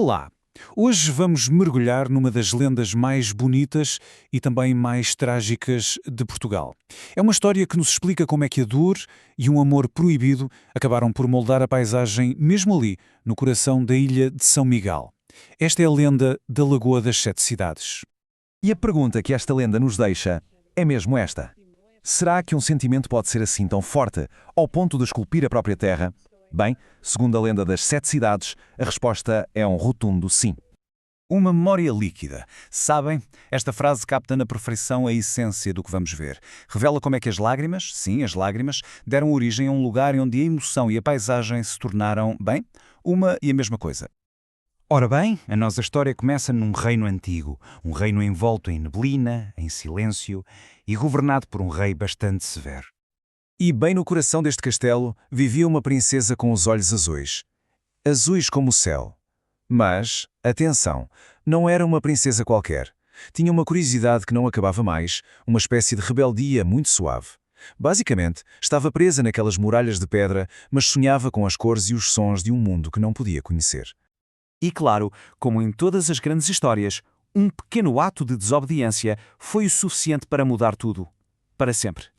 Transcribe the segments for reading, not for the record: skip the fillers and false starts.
Olá! Hoje vamos mergulhar numa das lendas mais bonitas e também mais trágicas de Portugal. É uma história que nos explica como é que a dor e um amor proibido acabaram por moldar a paisagem mesmo ali, no coração da ilha de São Miguel. Esta é a lenda da Lagoa das Sete Cidades. E a pergunta que esta lenda nos deixa é mesmo esta: será que um sentimento pode ser assim tão forte, ao ponto de esculpir a própria terra? Bem, segundo a lenda das Sete Cidades, a resposta é um rotundo sim. Uma memória líquida. Sabem, esta frase capta na perfeição a essência do que vamos ver. Revela como é que as lágrimas, sim, as lágrimas, deram origem a um lugar onde a emoção e a paisagem se tornaram, bem, uma e a mesma coisa. Ora bem, a nossa história começa num reino antigo, um reino envolto em neblina, em silêncio e governado por um rei bastante severo. E bem no coração deste castelo vivia uma princesa com os olhos azuis. Azuis como o céu. Mas, atenção, não era uma princesa qualquer. Tinha uma curiosidade que não acabava mais, uma espécie de rebeldia muito suave. Basicamente, estava presa naquelas muralhas de pedra, mas sonhava com as cores e os sons de um mundo que não podia conhecer. E claro, como em todas as grandes histórias, um pequeno ato de desobediência foi o suficiente para mudar tudo. Para sempre.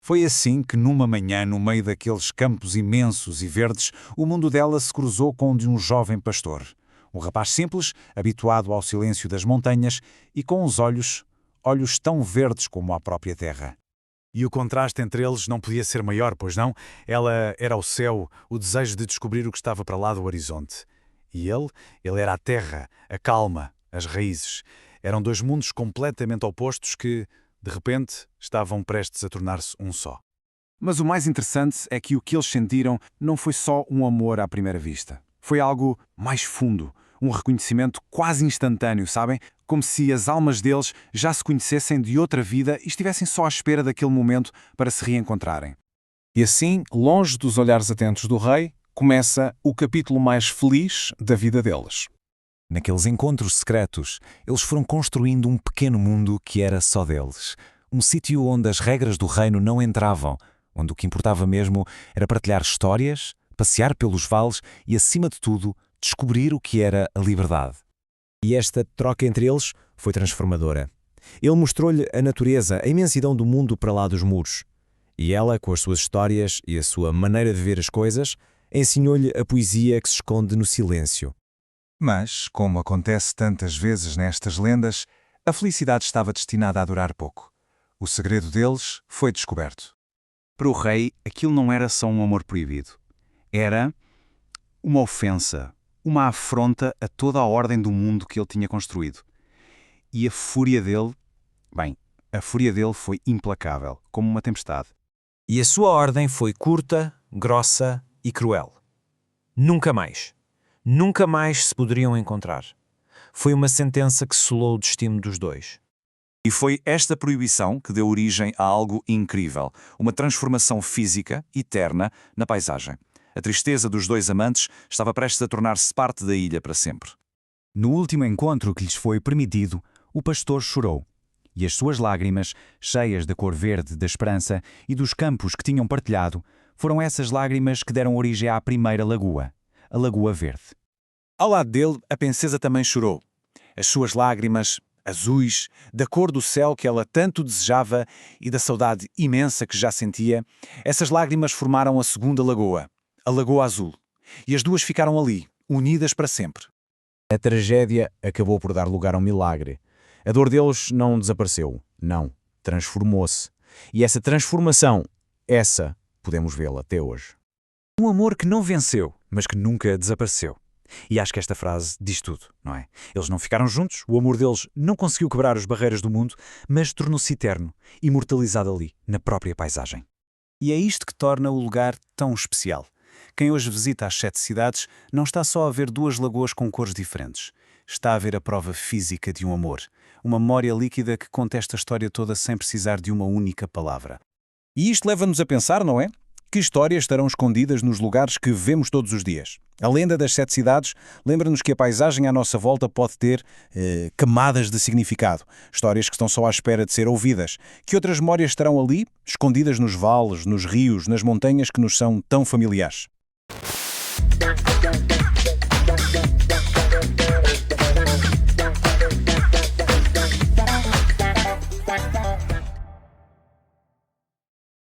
Foi assim que, numa manhã, no meio daqueles campos imensos e verdes, o mundo dela se cruzou com o de um jovem pastor. Um rapaz simples, habituado ao silêncio das montanhas e com os olhos tão verdes como a própria terra. E o contraste entre eles não podia ser maior, pois não? Ela era o céu, o desejo de descobrir o que estava para lá do horizonte. E ele era a terra, a calma, as raízes. Eram dois mundos completamente opostos que, de repente, estavam prestes a tornar-se um só. Mas o mais interessante é que o que eles sentiram não foi só um amor à primeira vista. Foi algo mais fundo, um reconhecimento quase instantâneo, sabem? Como se as almas deles já se conhecessem de outra vida e estivessem só à espera daquele momento para se reencontrarem. E assim, longe dos olhares atentos do rei, começa o capítulo mais feliz da vida deles. Naqueles encontros secretos, eles foram construindo um pequeno mundo que era só deles. Um sítio onde as regras do reino não entravam, onde o que importava mesmo era partilhar histórias, passear pelos vales e, acima de tudo, descobrir o que era a liberdade. E esta troca entre eles foi transformadora. Ele mostrou-lhe a natureza, a imensidão do mundo para lá dos muros. E ela, com as suas histórias e a sua maneira de ver as coisas, ensinou-lhe a poesia que se esconde no silêncio. Mas, como acontece tantas vezes nestas lendas, a felicidade estava destinada a durar pouco. O segredo deles foi descoberto. Para o rei, aquilo não era só um amor proibido. Era uma ofensa, uma afronta a toda a ordem do mundo que ele tinha construído. E a fúria dele foi implacável, como uma tempestade. E a sua ordem foi curta, grossa e cruel. Nunca mais. Nunca mais se poderiam encontrar. Foi uma sentença que selou o destino dos dois. E foi esta proibição que deu origem a algo incrível, uma transformação física, eterna, na paisagem. A tristeza dos dois amantes estava prestes a tornar-se parte da ilha para sempre. No último encontro que lhes foi permitido, o pastor chorou. E as suas lágrimas, cheias da cor verde da esperança e dos campos que tinham partilhado, foram essas lágrimas que deram origem à primeira lagoa, a Lagoa Verde. Ao lado dele, a princesa também chorou. As suas lágrimas, azuis, da cor do céu que ela tanto desejava e da saudade imensa que já sentia, essas lágrimas formaram a segunda lagoa, a Lagoa Azul. E as duas ficaram ali, unidas para sempre. A tragédia acabou por dar lugar a um milagre. A dor deles não desapareceu, não, transformou-se. E essa transformação, podemos vê-la até hoje. Um amor que não venceu, mas que nunca desapareceu. E acho que esta frase diz tudo, não é? Eles não ficaram juntos, o amor deles não conseguiu quebrar as barreiras do mundo, mas tornou-se eterno, imortalizado ali, na própria paisagem. E é isto que torna o lugar tão especial. Quem hoje visita as Sete Cidades não está só a ver duas lagoas com cores diferentes. Está a ver a prova física de um amor, uma memória líquida que conta esta história toda sem precisar de uma única palavra. E isto leva-nos a pensar, não é? Que histórias estarão escondidas nos lugares que vemos todos os dias? A lenda das Sete Cidades lembra-nos que a paisagem à nossa volta pode ter camadas de significado, histórias que estão só à espera de ser ouvidas. Que outras memórias estarão ali, escondidas nos vales, nos rios, nas montanhas que nos são tão familiares?